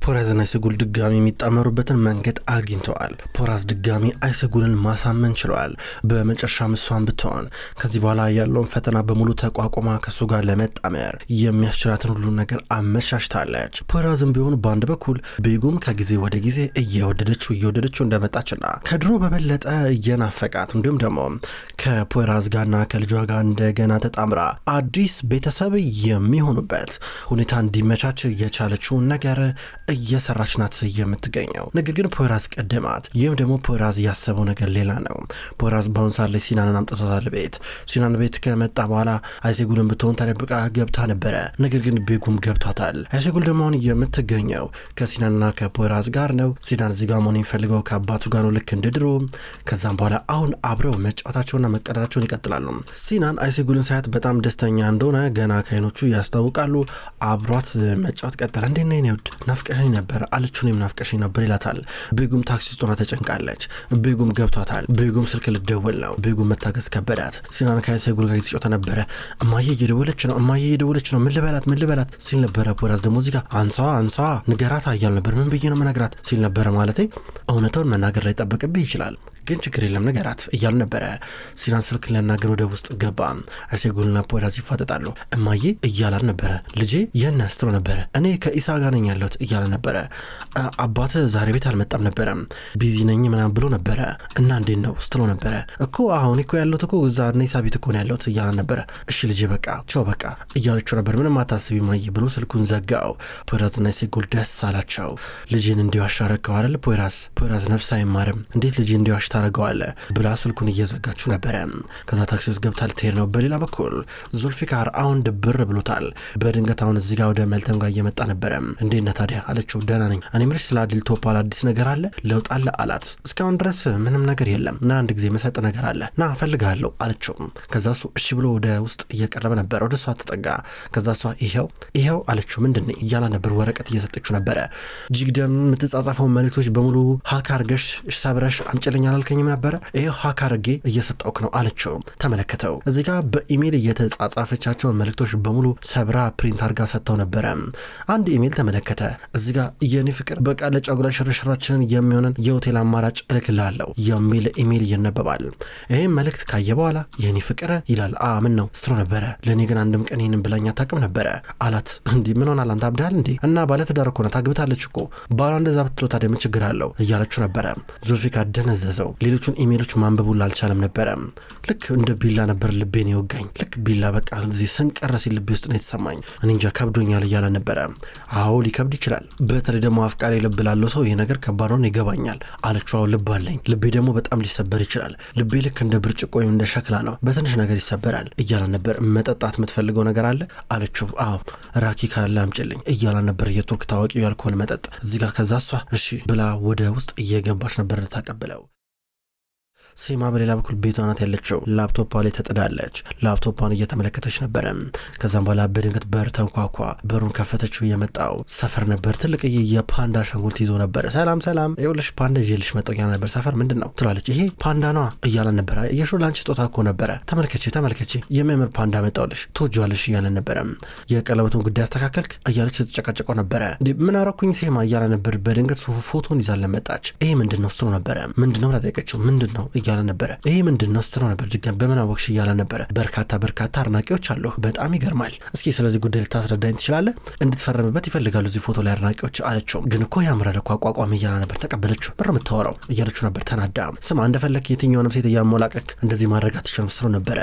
ፖራዝና አይሰጉል ድጋሚ የሚጣመሩበትን መንገድ አግኝተዋል። ፖራዝ ድጋሚ አይሰጉልን ማሳመን ችለዋል። በመጨረሻም እሷን ብትሆን ከዚህ በኋላ ያለውን ፈተና በሙሉ ተቋቁማ ከሱ ጋር ለመጣመር የሚያስችላትን ሁሉ ነገር አመቻችታለች። ፖራዝም ቢሆን በአንድ በኩል ቤጉም ከጊዜ ወደ ጊዜ እየወደደችው እንደመጣችና ከድሮ በበለጠ እየናፈቃት እንዲሁም ደግሞ ከፖራዝ ጋርና ከልጇ ጋር እንደገና ተጣምራ አዲስ ቤተሰብ የሚሆኑበት ሁኔታ እንዲመቻች የቻለችውን ነገር እየሰራች ናት የምትገኘው። ነገር ግን ፖራዝ ቀደማት። ይህም ደግሞ ፖራዝ ያሰበው ነገር ሌላ ነው። ፖራዝ በአሁን ሰዓት ላይ ሲናንን አምጥቶታል ቤት። ሲናን ቤት ከመጣ በኋላ አይሴጉልን ብትሆን ተደብቃ ገብታ ነበረ። ነገር ግን ቤጉም ገብቷታል። አይሴጉል ደግሞ አሁን የምትገኘው ከሲናንና ከፖራዝ ጋር ነው። ሲናን እዚህ ጋር መሆን የሚፈልገው ከአባቱ ጋር ነው ልክ እንደ ድሮ። ከዛም በኋላ አሁን አብረው መጫወታቸውና መቀደራቸውን ይቀጥላሉ። ሲናን አይሴጉልን ሳያት በጣም ደስተኛ እንደሆነ ገና ከአይኖቹ ያስታውቃሉ። አብሯት መጫወት ቀጠለ። እንዴት ነህ የኔ ውድ ናፍቀሽኝ ነበር አለችው። እኔም ናፍቀሽኝ ነበር ይላታል። ቤጉም ታክሲ ውስጥ ሆና ተጨንቃለች። ቤጉም ገብቷታል። ቤጉም ስልክ ልደውል ነው። ቤጉም መታገስ ከበዳት። ሲናን ከአይሴጉል ጋር የተጫወተ ነበረ። እማዬ እየደወለች ነው ምን ልበላት ሲል ነበረ። ፖራዝ ደግሞ እዚህ ጋር አንሳዋ ንገራት እያል ነበር። ምን ብዬ ነው መነግራት ሲል ነበረ። ማለቴ እውነታውን መናገር ላይ ጠበቅብህ ይችላል ግን ችግር የለም ነገራት እያል ነበረ። ሲናን ስልክ ሊያናገር ወደ ውስጥ ገባ። አይሴጉልና ፖራዝ ይፋጠጣሉ። እማዬ እያላል ነበረ። ልጄ የነ ስትሎ ነበረ። እኔ ከኢሳ ጋር ነኝ ያለሁት እያለ ነበረ። አባት ዛሬ ቤት አልመጣም ነበረ ቢዚ ነኝ ምናምን ብሎ ነበረ እና እንዴት ነው ስትሎ ነበረ። እኮ አሁን እኮ ያለሁት እኮ እዛ ኢሳ ቤት እኮ ነው ያለሁት እያለ ነበረ። እሺ ልጄ በቃ ቻው በቃ እያለችው ነበር። ምንም አታስቢ እማዬ ብሎ ስልኩን ዘጋው። ፖራዝና አይሴጉል ደስ አላቸው። ልጅን እንዲዋሽ አረገው አይደል ፖራዝ ነፍስ አይማርም እንዴት ልጅ እንዲዋሽ ታረገዋለ ብላ ስልኩን እየዘጋችሁ ነበረ። ከዛ ታክሲ ውስጥ ገብታ ልትሄድ ነው። በሌላ በኩል ዙልፊካር አሁን ድብር ብሎታል። በድንገት አሁን እዚህ ጋር ወደ መልተም ጋር እየመጣ ነበረ። እንዴት ነህ ታዲያ አለችው። ደህና ነኝ። እኔ ምልሽ ስለ አዲል ቶፓል አዲስ ነገር አለ ለውጥ አለ አላት። እስካሁን ድረስ ምንም ነገር የለም ና አንድ ጊዜ መሰጥ ነገር አለ ና እፈልግሃለሁ አለችው። ከዛ እሱ እሺ ብሎ ወደ ውስጥ እየቀረበ ነበር። ወደ እሷ ተጠጋ። ከዛ እሷ ይሄው አለችው። ምንድን ነው እያላ ነበር። ወረቀት እየሰጠችው ነበረ። ጅግደም የምትጻጻፈው መልእክቶች በሙሉ ሀክ አርገሽ ሰብረሽ አምጭልኝ አላልከኝም ነበረ? ይሄው ሀክ አርጌ እየሰጠውክ ነው አለችው። ተመለከተው። እዚህ ጋር በኢሜል እየተጻጻፈቻቸውን መልእክቶች በሙሉ ሰብራ ፕሪንት አርጋ ሰጥተው ነበረ። አንድ ኢሜል ተመለከተ። እዚህ ጋር የኔ ፍቅር በቃ ለጫጉላ ሽርሽራችንን የሚሆነን የሆቴል አማራጭ እልክልሃለሁ የሚል ኢሜል ይነበባል። ይሄም መልእክት ካየ በኋላ የኔ ፍቅር ይላል። ምን ነው ስትሮ ነበረ። ለኔ ግን አንድም ቀን ይሄንን ብላኝ አታውቅም ነበረ አላት። እንዴ ምን ሆናል አንተ አብዳል እንዴ? እና ባለትዳር እኮ ናት ታግብታለች እኮ ባሏ እንደዛ ብትሎ ታዲያ ምን ችግር አለው እያለችው ነበረ። ዙልፊካር ደነዘዘው። ሌሎቹን ኢሜሎች ማንበቡን አልቻለም ነበረ። ልክ እንደ ቢላ ነበር ልቤን ይወጋኝ። ልክ ቢላ በቃ እዚህ ሰንቀረ ሲል ልቤ ውስጥ ነው የተሰማኝ። እኔ እንጃ ከብዶኛል እያለ ነበረ። አዎ ሊከብድ ይችላል። በተለይ ደግሞ አፍቃሪ ልብ ላለው ሰው ይሄ ነገር ከባድ ነው ይገባኛል አለችው። አዎ ልብ አለኝ። ልቤ ደግሞ በጣም ሊሰበር ይችላል። ልቤ ልክ እንደ ብርጭቆ ወይም እንደ ሸክላ ነው፣ በትንሽ ነገር ይሰበራል እያለ ነበር። መጠጣት የምትፈልገው ነገር አለ አለችው። አዎ ራኪ ካለ አምጪልኝ እያለ ነበር። የቱርክ ታዋቂ የአልኮል መጠጥ እዚህ ጋር። ከዛ እሷ እሺ ብላ ወደ ውስጥ እየገባች ነበር ተቀብለው። ሴማ በሌላ በኩል ቤቷ ናት ያለችው። ላፕቶፓ ላይ ተጥዳለች። ላፕቶፓን እየተመለከተች ነበረ። ከዛም በኋላ በድንገት በር ተንኳኳ። በሩን ከፈተችው። የመጣው ሰፈር ነበር። ትልቅ የፓንዳ አሻንጉሊት ይዞ ነበር። ሰላም ይኸውልሽ ፓንዳ ይዤልሽ መጠቂያ ነበር። ሰፈር ምንድን ነው ትላለች። ይሄ ፓንዳ ነዋ እያለ ነበረ። የሾ ላንቺ ስጦታ እኮ ነበረ። ተመልከቺ የሚያምር ፓንዳ መጣውልሽ ትወጂዋለሽ እያለ ነበረ። የቀለበቱን ጉዳይ አስተካከልክ እያለች ተጨቃጨቀው ነበረ። ምን አረኩኝ ሴማ እያለ ነበር። በድንገት ፎቶን ይዛለ መጣች። ይሄ ምንድን ነው ስትለው ነበረ። ምንድነው ታጠቀችው። ምንድን ነው እያለ ነበረ። ይሄ ምንድነው ስትለው ነበር። ጅጋን በምን አወቅሽ እያለ ነበረ። በርካታ አድናቂዎች አሉ። በጣም ይገርማል። እስኪ ስለዚህ ጉዳይ ልታስረዳኝ ትችላለህ? እንድትፈረምበት ይፈልጋሉ እዚህ ፎቶ ላይ አድናቂዎች አለችው። ግን እኮ ያምራል እኮ አቋቋም እያለ ነበር። ተቀበለችው። ብር የምታወራው እያለችው ነበር። ተናዳ ስማ እንደፈለክ የትኛውንም ሴት እያሞላቀክ እንደዚህ ማድረግ አትችልም ስትለው ነበረ።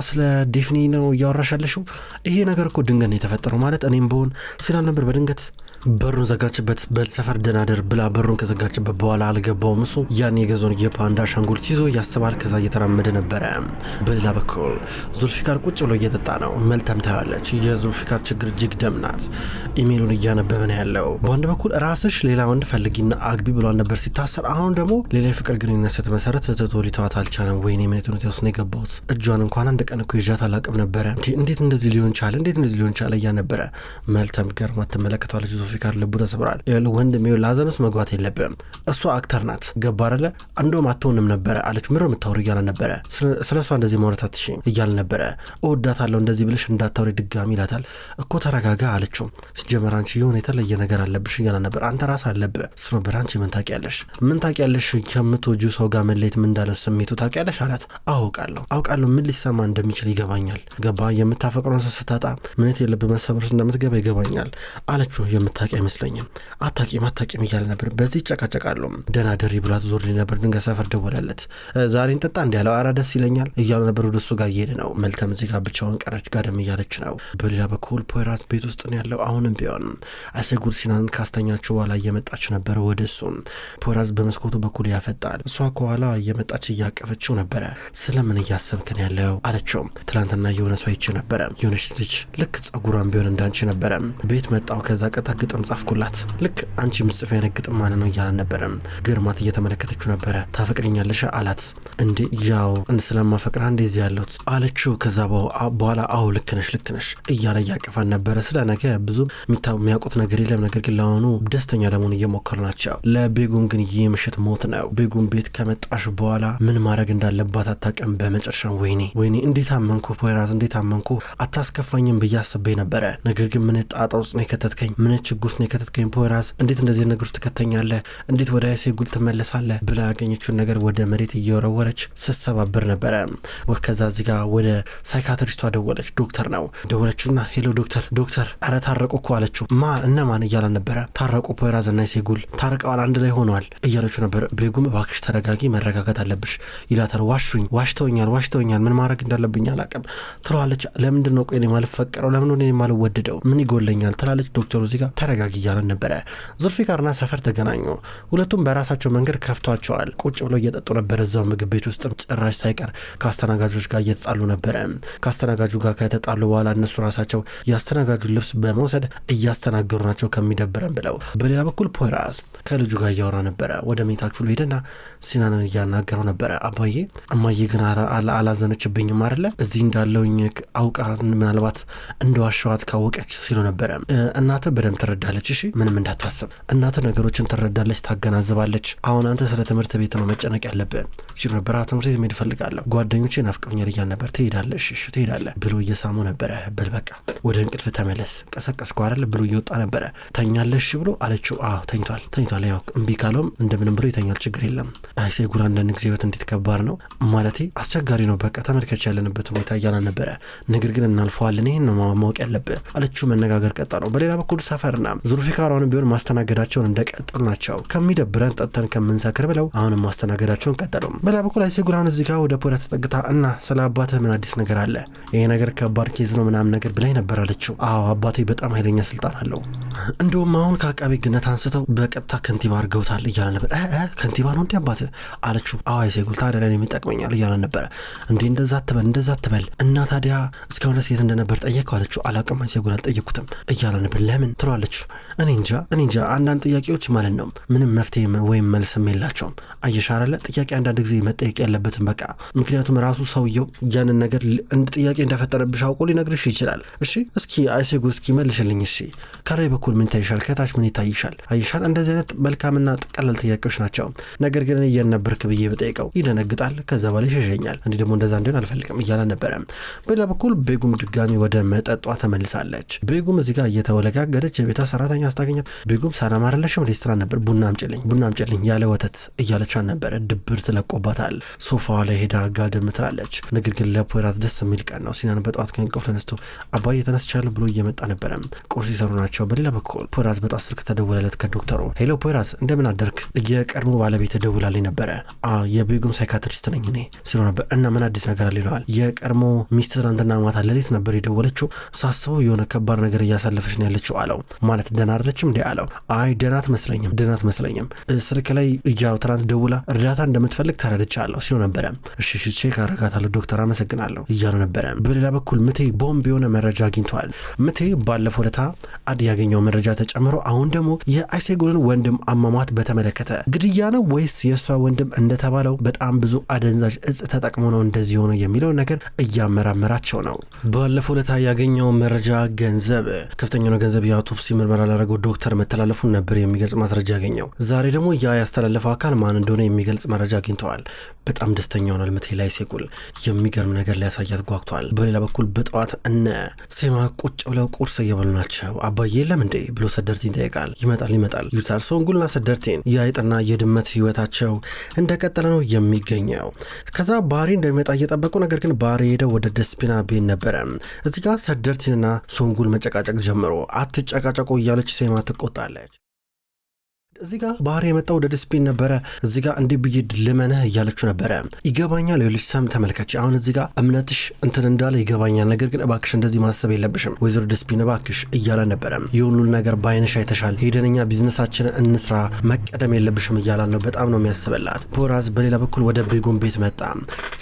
ስለ ዴፍኒ ነው እያወራሽ ያለሽው? ይሄ ነገር እኮ ድንገት ነው የተፈጠረው ማለት እኔም ብሆን ሲላል ነበር። በድንገት በሩን ዘጋችበት። በሰፈር ደናደር ብላ በሩን ከዘጋችበት በኋላ አልገባውም። እሱ ያን የገዛውን የፓንዳ አሻንጉሊት ይዞ ያስባል። ከዛ እየተራመደ ነበረ። በሌላ በኩል ዙልፊካር ቁጭ ብሎ እየጠጣ ነው። መልተም ታያለች። የዙልፊካር ችግር ጅግደም ናት። ኢሜሉን እያነበበ ነው ያለው። በአንድ በኩል ራስሽ ሌላ ወንድ ፈልጊና አግቢ ብሏል ነበር ሲታሰር። አሁን ደግሞ ሌላ የፍቅር ግንኙነት ስትመሰረት ትቶ ሊተዋት አልቻለም። ወይኔ ምን ነው ተወስነ የገባሁት እጇን እንኳን አንድ ቀን እኮ ይዣት አላቅም ነበረ። እንዴት እንደዚህ ሊሆን ቻለ እያነበረ መልተም ገርማ ትመለከታለች። ዙልፊካር ልቡ ተሰብሯል። ወንድሜ ላዘን ውስጥ መግባት የለብም እሷ አክተር ናት ገባ አይደለ አንዶም አትሆንም ነበረ አለች። ምሮ የምታወሩ እያለ ነበረ ስለሷ እንደዚህ ማውራት አትችይም እያለ ነበረ። እወዳታለሁ እንደዚህ ብለሽ እንዳታወሪ ድጋሚ ይላታል። እኮ ተረጋጋ አለችው። ሲጀመር አንቺ የሆነ የተለየ ነገር አለብሽ እያለ ነበር። አንተ ራስህ አለብህ እሱ ነበር። አንቺ ምን ታውቂያለሽ ከምትወጂው ሰው ጋር መለየት ምን እንዳለ ስሜቱ ታውቂያለሽ አላት። አውቃለሁ ምን ሊሰማ እንደሚችል ይገባኛል ገባ የምታፈቅረውን ሰው ስታጣ ምንት የለብህ መሰበር እንደምትገባ ይገባኛል አለችው። የምታውቂ አይመስለኝም አታቂም እያለ ነበር። በዚህ ጨቃጨቃሉ። ደህና ደሪ ብሏት ዞር ነበር። ድንገት ሰፈር ደወለለት። ዛሬን ጠጣ እንዲ ያለው አራ ደስ ይለኛል እያሉ ነበር። ወደ እሱ ጋር እየሄደ ነው። መልተም እዚህ ጋር ብቻውን ቀረች ጋደም እያለች ነው። በሌላ በኩል ፖይራስ ቤት ውስጥ ነው ያለው። አሁንም ቢሆን አሰጉር ሲናንን ካስተኛችው በኋላ እየመጣች ነበር ወደ እሱ። ፖይራስ በመስኮቱ በኩል ያፈጣል። እሷ ከኋላ እየመጣች እያቀፈችው ነበረ። ስለምን እያሰብክን ያለው አለችው። ትላንትና የሆነ ሰው አይቼ ነበረ የሆነች ልጅ ልክ ጸጉሯን ቢሆን እንዳንቺ ነበረ ቤት መጣው ከዛ ቀጣ ግጥም ጻፍኩላት ልክ አንቺ ምጽፍ አይነት ግጥም ማን ነው እያለ ነበረ። ግርማት እየተመለከተችው ነበረ። ታፈቅሪኛለሽ አላት። እንዴ ያው ስለማፈቅራ እንደዚህ ያለሁት አለችው። ከዛ በኋላ አው ልክ ነሽ እያለ እያቀፋን ነበረ። ስለ ነገ ብዙ የሚያውቁት ነገር የለም። ነገር ግን ለሆኑ ደስተኛ ለመሆን እየሞከሩ ናቸው። ለቤጉም ግን ይህ ምሽት ሞት ነው። ቤጉም ቤት ከመጣሽ በኋላ ምን ማድረግ እንዳለባት አታውቅም። በመጨረሻ ወይኔ እንዴት አመንኩ ፖይራስ እንዴት አመንኩ አታስከፋኝም ብዬ አስቤ ነበረ። ነገር ግን ምን ጣጣ ውስጥ ነው የከተትከኝ ምን ችግር ውስጥ ነው የከተትከኝ ፖይራስ እንዴት እንደዚህ ነገር ውስጥ ትከተኛለህ እንዴት ወደ አሴጉል ትመለሳለህ ብላ ያገኘችውን ነገር ወደ መሬት እየወረወረች ስትሰባብር ነበረ። ከዛ እዚህ ጋር ወደ ሳይካትሪስቷ ደወለች። ዶክተር ነው ደወለችና ሄሎ ዶክተር አረ ታረቁ እኮ አለችው። እነማን እያለ ነበረ። ታረቁ ፖይራስ እና አሴጉል ታርቀዋል አንድ ላይ ሆነዋል እያለችው ነበር። ቤጉም እባክሽ ተረጋጊ መረጋጋት አለብሽ ይላታል። ዋሽተውኛል ምን ማድረግ እንዳለብኝ አላውቅም ትለዋለች። ለምንድን ነው ቆይ የማልፈቀረው ለምን ነው የማልወደደው ምን ይጎለኛል ትላለች። ዶክተሩ እዚህ ጋር ተረጋጊ እያለ ነበረ። ዙልፊካርና ሰፈር ተገናኙ። ሁለቱም በራሳቸው መንገድ ከፍቷቸዋል። ቁጭ ብለው እየጠጡ ነበር እዛው ምግብ ቤት ውስጥ። ጭራሽ ሳይቀር ከአስተናጋጆች ጋር እየተጣሉ ነበረ። ከአስተናጋጁ ጋር ከተጣሉ በኋላ እነሱ ራሳቸው የአስተናጋጁን ልብስ በመውሰድ እያስተናገሩ ናቸው ከሚደብረን ብለው። በሌላ በኩል ፖይራስ ከልጁ ጋር እያወራ ነበረ። ወደ መኝታ ክፍሉ ሄደና ሲናንን እያናገረው ነበረ። አባዬ እማዬ ግን አላዘነችብኝም አይደለ እዚህ እንዳለውኝ አውቃ ምናልባት እንደዋሸዋት ካወቀች ሲሉ ነበረ። እናትህ በደንብ ትረዳለች እሺ ምንም እንዳታስብ እናትህ ነገሮችን ትረዳለች ታገናዝባለች። አሁን አንተ ስለ ትምህርት ቤት ነው መጨነቅ ያለብህ ሲሉ ነበር። ትምህርት ቤት መሄድ እፈልጋለሁ ጓደኞቼ ናፍቀውኛል እያለ ነበር። ትሄዳለሽ እሺ ትሄዳለህ ብሎ እየሳሙ ነበረ። በል በቃ ወደ እንቅልፍ ተመለስ ቀሰቀስኩ አይደል ብሎ እየወጣ ነበረ። ተኛለሽ ብሎ አለችው። አዎ ተኝቷል ያው እምቢ ካለውም እንደምንም ብሎ ይተኛል ችግር የለም። አሴጉል አንዳንድ ጊዜ ህይወት እንዴት ከባድ ነው ማለቴ አስቸጋሪ ነው በቃ ተመልከች ያለንበት ሁኔታ እያለ ነበረ። ነገር ግን እናልፈዋለን ይሄን ነው ማወቅ ያለብህ አለችው። መነጋገር ቀጠሉ። በሌላ በኩል ሰፈርና ዙልፊካርን ቢሆን ማስተናገዳቸውን እንደቀጠሉ ናቸው። ከሚደብረን ጠጥተን ከምንሰክር ብለው አሁንም ማስተናገዳቸውን ቀጠሉ። በሌላ በኩል አሴጉል አሁን እዚህ ጋር ወደ ፖይራስ ተጠግታ እና ስለ አባትህ ምን አዲስ ነገር አለ ይሄ ነገር ከባድ ኬዝ ነው ምናምን ነገር ብላይ ነበር አለችው። አዎ አባቴ በጣም ኃይለኛ ስልጣን አለው እንደውም አሁን ከአቃቤ ግነት አንስተው በቀጥታ ከንቲባ አድርገውታል እያለ ነበር። ከንቲባ ነው እንዴ አባትህ አለችው። አዎ አሴጉል ታዲያ ለኔ የሚጠቅመኛል እያለ ነበረ። እንዴ እንደዛ አትበል እና ታዲያ እስካሁን ድረስ የት እንደነበር ጠየቀው አለችው። አላውቅም አሴጉል አልጠየኩትም እያለ ነበር። ለምን ትሏለች። እኔ እንጃ አንዳንድ ጥያቄዎች ማለት ነው ምንም መፍትሄ ወይም መልስም የላቸውም። አየሽ አይደለ ጥያቄ አንዳንድ ጊዜ መጠየቅ ያለበትም በቃ ምክንያቱም ራሱ ሰውየው ያንን ነገር እንደ ጥያቄ እንደፈጠረብሽ አውቆ ሊነግርሽ ይችላል። እሺ እስኪ አሴጉል እስኪ መልሽልኝ እሺ ከላይ በኩል ምን ታይሻል ከታች ምን ይታይሻል አይሻል እንደዚህ አይነት መልካምና ቀላል ጥያቄዎች ናቸው። ነገር ግን እየነበርክ ብዬ በጠይቀው ይደነግጣል ከዛ በላይ ይሸሸኛል እንዴ ደግሞ እንደዛ እንዲሆን አልፈልግም እያለ ነበረ። በሌላ በኩል ቤጉም ድጋሚ ወደ መጠጧ ተመልሳለች። ቤጉም እዚህ ጋር እየተወለጋገደች የቤቷ ሰራተኛ አስታገኛት። ቤጉም ሰላም አይደለሽም ሬስቶራንት ነበር ቡና አምጪልኝ ያለ ወተት እያለቻን ነበረ። ድብር ትለቆባታል። ሶፋዋ ላይ ሄዳ ጋደም ትላለች። ነገር ግን ለፖይራስ ደስ የሚል ቀን ነው። ሲናን በጠዋት ከእንቅልፍ ተነስቶ አባዬ ተነስቻለሁ ብሎ እየመጣ ነበረ። ቁርስ ይሰሩ ናቸው። በሌላ በኩል ፖይራስ በጠዋት ስልክ ተደወለለት ከዶክተሩ። ሄሎ ፖይራስ እንደምን አደርክ የቀድሞ ባለቤት ደውላልኝ ነበረ። የቤጉም ሳይካትሪስት ነኝ እኔ ሲሉ ነበር። እና ምን አዲስ ነገር አለ ይለዋል። የቀድሞ ሚስት ትናንትና ማታ ሌሊት ነበር የደወለችው ሳስበው የሆነ ከባድ ነገር እያሳለፈች ነው ያለችው አለው። ማለት ደህና አይደለችም እንዴ አለው። አይ ደህና አትመስለኝም ስልክ ላይ ያው ትናንት ደውላ እርዳታ እንደምትፈልግ ተረድቻለሁ ሲሉ ነበረ። እሺ ቼክ አደርጋታለሁ ዶክተር አመሰግናለሁ እያሉ ነበረ። በሌላ በኩል ምቴ ቦምብ የሆነ መረጃ አግኝቷል። ምቴ ባለፈው ለታ ያገኘው መረጃ ተጨምሮ አሁን ደግሞ የአሴጉልን ወንድም አሟሟት በተመለከተ ግድያ ነው ወይስ የእሷ ወንድም እንደተባለው በጣም ብዙ አደንዛዥ እጽ ተጠቅሞ ነው እንደዚህ ሆነ የሚለው ነገር እያመራመራቸው ነው። ባለፈው ለታ ያገኘው መረጃ ገንዘብ ከፍተኛ ነው ገንዘብ የአውቶፕሲ ምርመራ ላደረገው ዶክተር መተላለፉን ነበር የሚገልጽ ማስረጃ ያገኘው። ዛሬ ደግሞ ያ ያስተላለፈው አካል ማን እንደሆነ የሚገልጽ መረጃ አግኝተዋል። በጣም ደስተኛ ሆኗል ምቴ ላይ ሴጉል የሚገርም ነገር ሊያሳያት ጓግቷል። በሌላ በኩል በጠዋት እነ ሴማ ቁጭ ብለው ቁርስ እየበሉ ናቸው። አባዬ የለም እንዴ ብሎ ሰደርቲን ይጠይቃል። ይመጣል ይሉታል። ሶንጉልና ሰደርቲን የአይጥና የድመት ህይወታቸው እንደቀጠለ ነው የሚገኘው። ከዛ ባህሪ እንደሚመጣ እየጠበቁ ነገር ግን ባህሪ ሄደው ወደ ደስፒና ቤት ነበረ። እዚህ ጋር ሰደርቲንና ሶንጉል መጨቃጨቅ ጀምሮ አትጨቃጨቁ እያለች ሴማ ትቆጣለች። እዚህ ጋር ባህሪ የመጣው ወደ ዲስፒን ነበረ። እዚህ ጋር እንዲህ ብዬ ልመንህ እያለችው ነበረ። ይገባኛል የልጅ ሰም ተመልከች። አሁን እዚህ ጋር እምነትሽ እንትን እንዳለ ይገባኛል፣ ነገር ግን እባክሽ እንደዚህ ማሰብ የለብሽም ወይዘሮ ዲስፒን እባክሽ እያለ ነበረ። የሁሉ ነገር በአይንሽ አይተሻል፣ ሄደንኛ ቢዝነሳችንን እንስራ፣ መቀደም የለብሽም እያላን ነው። በጣም ነው የሚያስበላት። ፖራዝ በሌላ በኩል ወደ ቤጎም ቤት መጣ።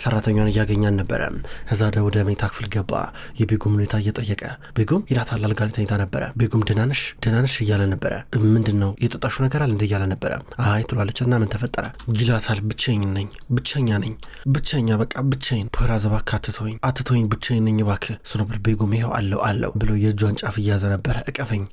ሰራተኛን እያገኛን ነበረ። ከዛ ወደ መኝታ ክፍል ገባ። የቤጎም ሁኔታ እየጠየቀ ቤጎም ይላታል። አልጋ ላይ ተኝታ ነበረ። ቤጎም ደናንሽ እያለ ነበረ። ምንድን ነው የጠጣሹ ነገር እንደ እያለ ነበረ። አይ ትሏለች። እና ምን ተፈጠረ ይላታል። ብቸኛ ነኝ በቃ ብቻዬን። ፖራዝ እባክህ አትተወኝ ብቻዬን ነኝ እባክህ። እሱ ነበር ቤጎም ይኸው አለው ብሎ የእጇን ጫፍ እያዘ ነበረ።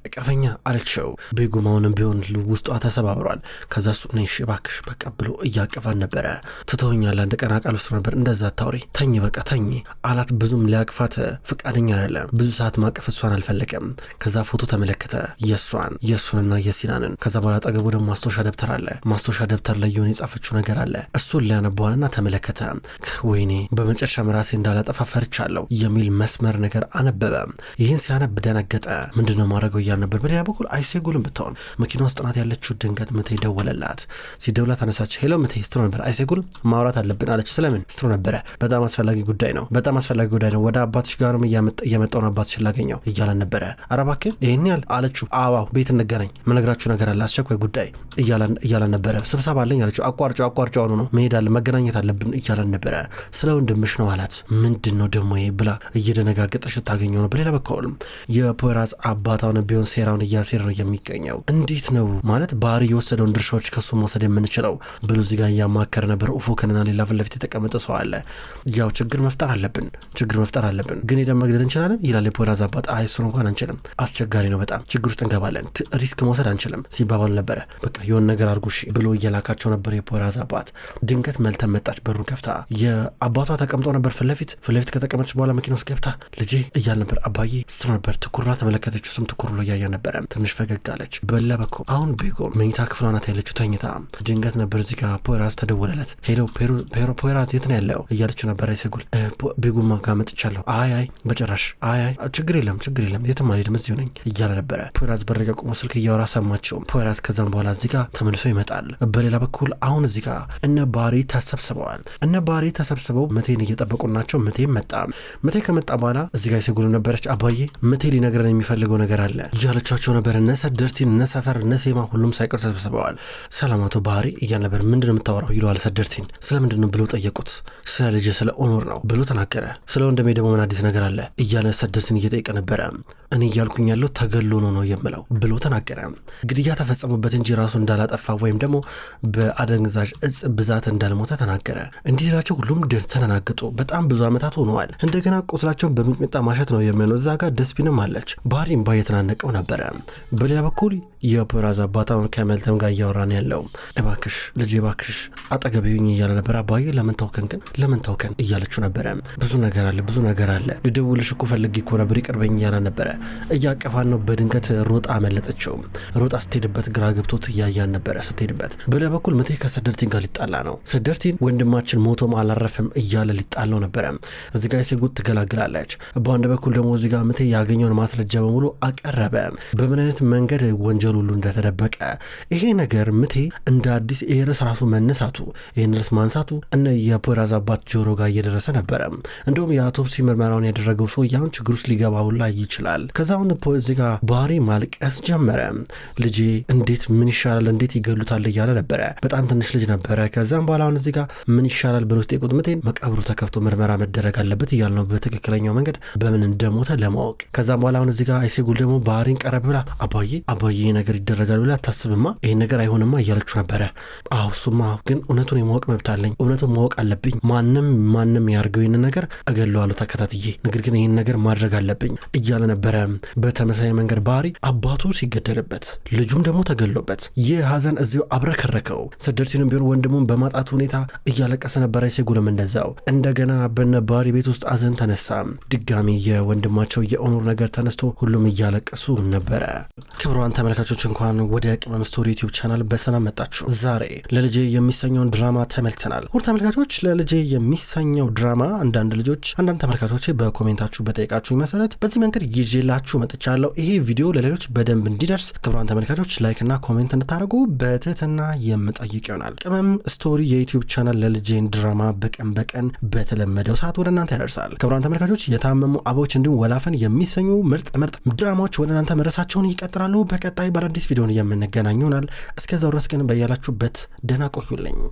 እቀፈኛ አለችው። ቤጎም አሁንም ቢሆን ውስጧ ተሰባብሯል። ከዛ እሱ ነይ እሺ እባክሽ በቃ ብሎ እያቀፋን ነበረ። ትተወኛለህ አንድ ቀን አቃል ውስጥ ነበር እንደዛ አታውሪ ተኝ በቃ ተኝ አላት። ብዙም ሊያቅፋት ፍቃደኛ አይደለም። ብዙ ሰዓት ማቀፍ እሷን አልፈለገም። ከዛ ፎቶ ተመለከተ የእሱንና የሲናንን። ከዛ በኋላ ጠገቡ ደግሞ ማስታወሻ ደብተር አለ። ማስታወሻ ደብተር ላይ የሆነ የጻፈችው ነገር አለ። እሱን ሊያነባዋልና ተመለከተ። ወይኔ በመጨረሻ ራሴ እንዳላጠፋ ፈርቻለሁ የሚል መስመር ነገር አነበበ። ይህን ሲያነብ ደነገጠ። ምንድነው ማድረገው እያለ ነበር። በሌላ በኩል አይሴጉልም ብትሆን መኪና ውስጥ ናት ያለችው። ድንገት ምቴ ደወለላት። ሲደውላት አነሳች። ሄሎ ምቴ ስትሮ ነበር። አይሴጉል ማውራት አለብን አለች። ስለምን ስትሮ ነበረ። በጣም አስፈላጊ ጉዳይ ነው ወደ አባትሽ ጋርም እየመጣውን አባትሽን ላገኘው እያለ ነበረ። ኧረ እባክህ ይህን ያህል አለችው። አዋው ቤት እንገናኝ መነግራችሁ ነገር አለ አስቸኳይ ጉዳይ እያለን ነበረ። ስብሰባ አለኝ አለችው። አቋርጫው ነው መሄድ መገናኘት አለብን እያለን ነበረ። ስለ ወንድምሽ ነው አላት። ምንድን ነው ደግሞ ይሄ ብላ እየደነጋገጠች ታገኘው ነው። በሌላ በኩል የፖራዝ አባታውን ቢሆን ሴራውን እያሴር ነው የሚገኘው። እንዴት ነው ማለት ባህሪ የወሰደውን ድርሻዎች ከሱ መውሰድ የምንችለው ብሎ እዚህ ጋር እያማከረ ነበር። ኡፎክንና ሌላ ፊት ለፊት የተቀመጠ ሰው አለ። ያው ችግር መፍጠር አለብን ግን ሄደን መግደል እንችላለን ይላል የፖራዝ አባት። አይ እሱን እንኳን አንችልም፣ አስቸጋሪ ነው በጣም ችግር ውስጥ እንገባለን፣ ሪስክ መውሰድ አንችልም ሲባባሉ ነበረ። በቃ የሆነ ነገር አርጉሽ ብሎ እየላካቸው ነበር የፖራዝ አባት። ድንገት መልተን መጣች። በሩን ከፍታ የአባቷ ተቀምጦ ነበር ፊት ለፊት ከተቀመጠች በኋላ መኪና ውስጥ ገብታ ልጄ እያል ነበር። አባዬ ስትሮ ነበር። ትኩርና ተመለከተችው። ስም ትኩር ብሎ እያያ ነበረ። ትንሽ ፈገግ አለች። በላ በኩል አሁን ቤጎም መኝታ ክፍሏ ናት ያለችው ተኝታ። ድንገት ነበር እዚህ ጋር ፖራዝ ተደወለለት። ሄሎ ፖራዝ የት ነው ያለው እያለችው ነበር። አይሰጉል ቤጎም ጋር መጥቻለሁ። አይ በጭራሽ አይ ችግር የለም የትም አልሄድም እዚሁ ነኝ እያለ ነበረ። ፖራዝ በረጋ ቆሞ ስልክ እያወራ ሰማቸው። ፖራዝ ከዛም በኋላ እዚህ ጋር ተመልሶ ይመጣል። በሌላ በኩል አሁን እዚህ ጋር እነ ባሪ ተሰብስበው ምቴን እየጠበቁ ናቸው። ምቴ መጣ። ምቴ ከመጣ በኋላ እዚህ ጋር ሲጉል ነበረች። አባዬ ምቴ ሊነግረን የሚፈልገው ነገር አለ እያለቻቸው ነበር። እነ ሰደርቲን፣ እነ ሰፈር፣ እነ ሴማ ሁሉም ሳይቀር ተሰብስበዋል። ሰላማቶ ባሪ እያል ነበር። ምንድነው የምታወራው ይለዋል ሰደርቲን። ስለምንድነው ብሎ ጠየቁት። ስለ ልጅ ስለ ኦኖር ነው ብሎ ተናገረ። ስለ ወንድሜ ደግሞ ምን አዲስ ነገር አለ እያለ ሰደርቲን እየጠየቀ ነበረ። እኔ እያልኩኝ ያለው ተገሎ ነው የምለው ብሎ ተናገረ። ግድያ ተፈጸሙበት እንጂ ራሱ እንዳላጠፋ ወይም ደግሞ በአደንዛዥ እጽ ብዛት እንዳልሞተ ተናገረ። እንዲህ ስላቸው ሁሉም ተነናገጡ። በጣም ብዙ ዓመታት ሆነዋል። እንደገና ቁስላቸውን በሚጥሚጣ ማሸት ነው የሚሆነው። እዛ ጋር ደስፒንም አለች። ባህሪም እየተናነቀው ነበረ። በሌላ በኩል የፖራዝ አባታውን ከመልተም ጋር እያወራን ያለው እባክሽ ልጄ እባክሽ አጠገቤኝ እያለ ነበር። አባዬ ለምን ተውከን እያለችው ነበረ። ብዙ ነገር አለ ልደውልሽ እኮ ፈልጌ እኮ ነበር ይቅርበኝ እያለ ነበረ። እያቀፋን ነው። በድንገት ሮጣ አመለጠችው። ሮጣ ስትሄድበት ግራ ገብቶት እያያን ነበረ ስትሄድበት። በሌላ በኩል ምቴ ከሰደርቲን ጋር ሊጣላ ነው። ሰደርቲን ወንድማችን ሞቶም አላረፈም እያለ ሊጣላው ነበረ። እዚህ ጋር ሲጉት ትገላግላለች። በአንድ በኩል ደግሞ እዚህ ጋር ምቴ ያገኘውን ማስረጃ በሙሉ አቀረበ። በምን አይነት መንገድ ወንጀል ሁሉ እንደተደበቀ ይሄ ነገር ምቴ እንደ አዲስ ኤርስ ራሱ መነሳቱ ይህን ርስ ማንሳቱ እነ የፖራዝ አባት ጆሮ ጋር እየደረሰ ነበረ። እንደውም የአውቶፕሲ ምርመራውን ያደረገው ሰው ያሁን ችግር ውስጥ ሊገባ ሁላ ይችላል። ከዛውን እዚህ ጋር ባህሪ ማልቀስ ጀመረ። ልጄ እንዴት ምን ይሻላል እንዴት ይገሉታል እያለ ነበረ። በጣም ትንሽ ልጅ ነበረ። ከዛም በኋላ አሁን እዚህ ጋር ምን ይሻላል ብሎ ሲጠይቁት ምቴን መቃብሩ ተከፍቶ ምርመራ መደረግ አለበት እያለ ነው በትክክለኛው መንገድ በምን እንደሞተ ለማወቅ። ከዛም በኋላ አሁን እዚህ ጋር አይሴጉል ደግሞ ባህሪን ቀረብ ብላ አባዬ ነገር ይደረጋል ብላ አታስብማ፣ ይሄን ነገር አይሆንማ እያለችው ነበረ። አዎ እሱማ ግን እውነቱን የማወቅ መብት አለኝ፣ እውነቱን ማወቅ አለብኝ። ማንም ያርገው ይሄን ነገር እገለዋለሁ ተከታትዬ፣ ነገር ግን ይሄን ነገር ማድረግ አለብኝ እያለ ነበረ። በተመሳሳይ መንገድ ባህሪ አባቱ ሲገደልበት ልጁም ደግሞ ተገሎበት ይህ ሀዘን እዚሁ አብረከረከው። ሰደርቲንም ቢሆን ወንድሙን በማጣቱ ሁኔታ እያለቀሰ ነበረ። አይሴጉልም እንደዛው። እንደገና በነ ባህሪ ቤት ውስጥ ሀዘን ተነሳ። ድጋሚ የወንድማቸው የኦኑር ነገር ተነስቶ ሁሉም እያለቀሱ ነበረ። ክብሯን ተመልካቾች እንኳን ወደ ቅመም ስቶሪ ዩቲዩብ ቻናል በሰላም መጣችሁ። ዛሬ ለልጄ የሚሰኘውን ድራማ ተመልክተናል። ሁሉ ተመልካቾች ለልጄ የሚሰኘው ድራማ አንዳንድ ተመልካቾች በኮሜንታችሁ በጠይቃችሁ መሰረት በዚህ መንገድ ይዤላችሁ መጥቻለሁ። ይሄ ቪዲዮ ለሌሎች በደንብ እንዲደርስ ክብሯን ተመልካቾች ላይክ እና ኮሜንት እንድታደርጉ በትህትና የምጠይቅ ይሆናል። ቅመም ስቶሪ የዩቲዩብ ቻናል ለልጄን ድራማ በቀን በተለመደው ሰዓት ወደ እናንተ ያደርሳል። ክብሯን ተመልካቾች የታመሙ አበቦች እንዲሁም ወላፈን የሚሰኙ ምርጥ ድራማዎች ወደ እናንተ መድረሳቸውን ይቀጥላሉ። በቀጣይ በአዲስ ቪዲዮ የምንገናኝ ይሆናል። እስከዛው ድረስ ግን በያላችሁበት ደህና ቆዩልኝ።